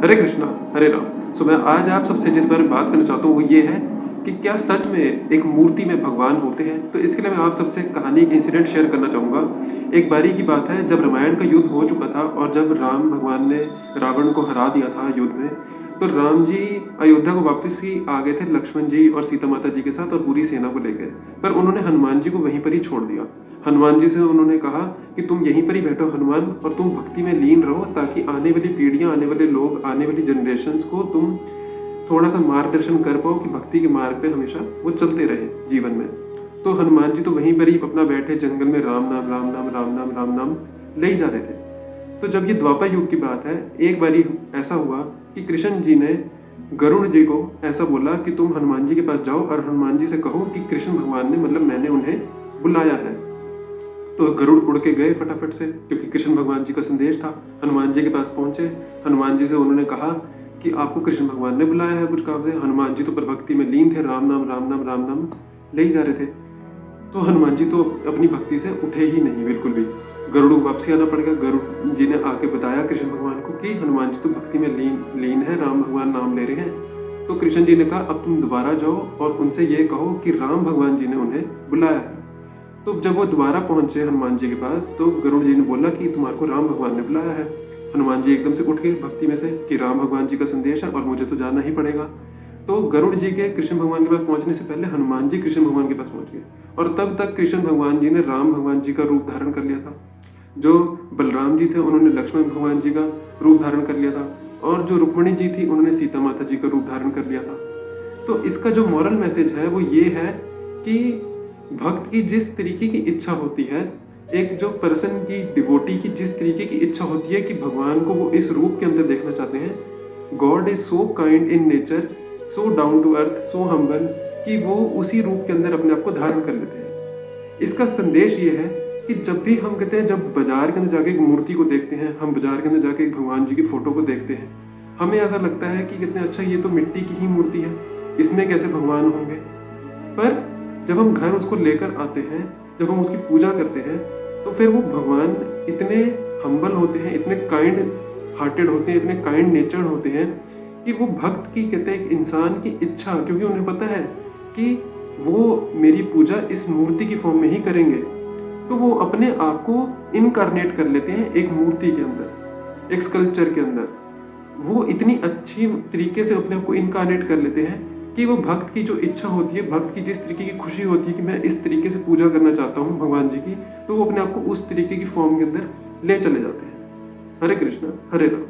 हरे कृष्णा, हरे राम। सो मैं आज आप सबसे जिस बारे में बात करना चाहता हूँ वो ये है कि क्या सच में एक मूर्ति में भगवान होते हैं? तो इसके लिए मैं आप सबसे कहानी एक इंसिडेंट शेयर करना चाहूँगा। एक बारी की बात है जब रामायण का युद्ध हो चुका था और जब राम भगवान ने रावण को हरा दिया था युद्ध में, तो राम जी अयोध्या को वापस ही आ गए थे लक्ष्मण जी और सीता माता जी के साथ और पूरी सेना को लेके। पर उन्होंने हनुमान जी को वहीं पर ही छोड़ दिया। हनुमान जी से उन्होंने कहा कि तुम यहीं पर ही बैठो हनुमान और तुम भक्ति में लीन रहो ताकि आने वाली पीढ़ियां, आने वाले लोग, आने वाली जनरेशन्स को तुम थोड़ा-सा मार्गदर्शन कर पाओ कि भक्ति के मार्ग पे हमेशा वो चलते रहे जीवन में। तो हनुमान जी तो वहीं पर ही अपना बैठे जंगल में राम नाम, राम नाम, राम नाम, राम नाम ले ही जा रहे थे। तो जब ये द्वापर युग की बात है, एक बारी ऐसा हुआ कि कृष्ण जी ने गरुड़ जी को ऐसा बोला कि तुम हनुमान जी के पास जाओ और हनुमान जी से कहो कि कृष्ण भगवान ने मतलब मैंने उन्हें बुलाया है। तो गरुड़ उड़ के गए फटाफट से क्योंकि कृष्ण भगवान जी का संदेश था। हनुमान जी के पास पहुंचे। हनुमान जी से उन्होंने कहा कि आपको कृष्ण भगवान ने बुलाया है कुछ काम से। हनुमान जी तो पर भक्ति में लीन थे, राम नाम, राम नाम, राम नाम ले ही जा रहे थे। तो हनुमान जी तो अपनी भक्ति से उठे ही नहीं बिल्कुल भी। गरुड़ को वापसी आना पड़ गया। गरुड़ जी ने आके बताया कृष्ण भगवान को कि हनुमान जी तो भक्ति में लीन है, राम भगवान नाम ले रहे हैं। तो कृष्ण जी ने कहा अब तुम दोबारा जाओ और उनसे ये कहो कि राम भगवान जी ने उन्हें बुलाया है। तो जब वो दोबारा पहुंचे हनुमान जी के पास तो गरुड़ जी ने बोला कि तुम्हारे को राम भगवान ने बुलाया है। हनुमान जी एकदम से उठ गए भक्ति में से कि राम भगवान जी का संदेश है और मुझे तो जाना ही पड़ेगा। तो गरुड़ जी के कृष्ण भगवान के पास पहुंचने से पहले हनुमान जी कृष्ण भगवान के पास पहुंच गए और तब तक कृष्ण भगवान जी ने राम भगवान जी का रूप धारण कर लिया था। जो बलराम जी थे उन्होंने लक्ष्मण भगवान जी का रूप धारण कर लिया था और जो रुक्मिणी जी थी उन्होंने सीता माता जी का रूप धारण कर लिया था। तो इसका जो मॉरल मैसेज है वो ये है कि भक्त की जिस तरीके की इच्छा होती है, एक जो पर्सन की डिवोटी की जिस तरीके की इच्छा होती है कि भगवान को वो इस रूप के अंदर देखना चाहते हैं, God is so kind in nature, so down to earth, so humble कि वो उसी रूप के अंदर अपने आप को धारण कर लेते हैं। इसका संदेश ये है कि जब भी हम कहते हैं, जब बाजार के अंदर जाके एक मूर्ति को देखते हैं, हम बाजार के अंदर जाके एक भगवान जी की फोटो को देखते हैं, हमें ऐसा लगता है कि कितने अच्छा ये तो मिट्टी की ही मूर्ति है, इसमें कैसे भगवान होंगे। पर जब हम घर उसको लेकर आते हैं, जब हम उसकी पूजा करते हैं, तो फिर वो भगवान इतने हम्बल होते हैं, इतने काइंड हार्टेड होते हैं, इतने काइंड नेचर्ड होते हैं कि वो भक्त की कहते हैं एक इंसान की इच्छा, क्योंकि उन्हें पता है कि वो मेरी पूजा इस मूर्ति की फॉर्म में ही करेंगे, तो वो अपने आप को इनकारनेट कर लेते हैं एक मूर्ति के अंदर, एक स्कल्पचर के अंदर। वो इतनी अच्छी तरीके से अपने आप को इनकारनेट कर लेते हैं कि वो भक्त की जो इच्छा होती है, भक्त की जिस तरीके की खुशी होती है कि मैं इस तरीके से पूजा करना चाहता हूँ भगवान जी की, तो वो अपने आप को उस तरीके की फॉर्म के अंदर ले चले जाते हैं। हरे कृष्णा, हरे राम।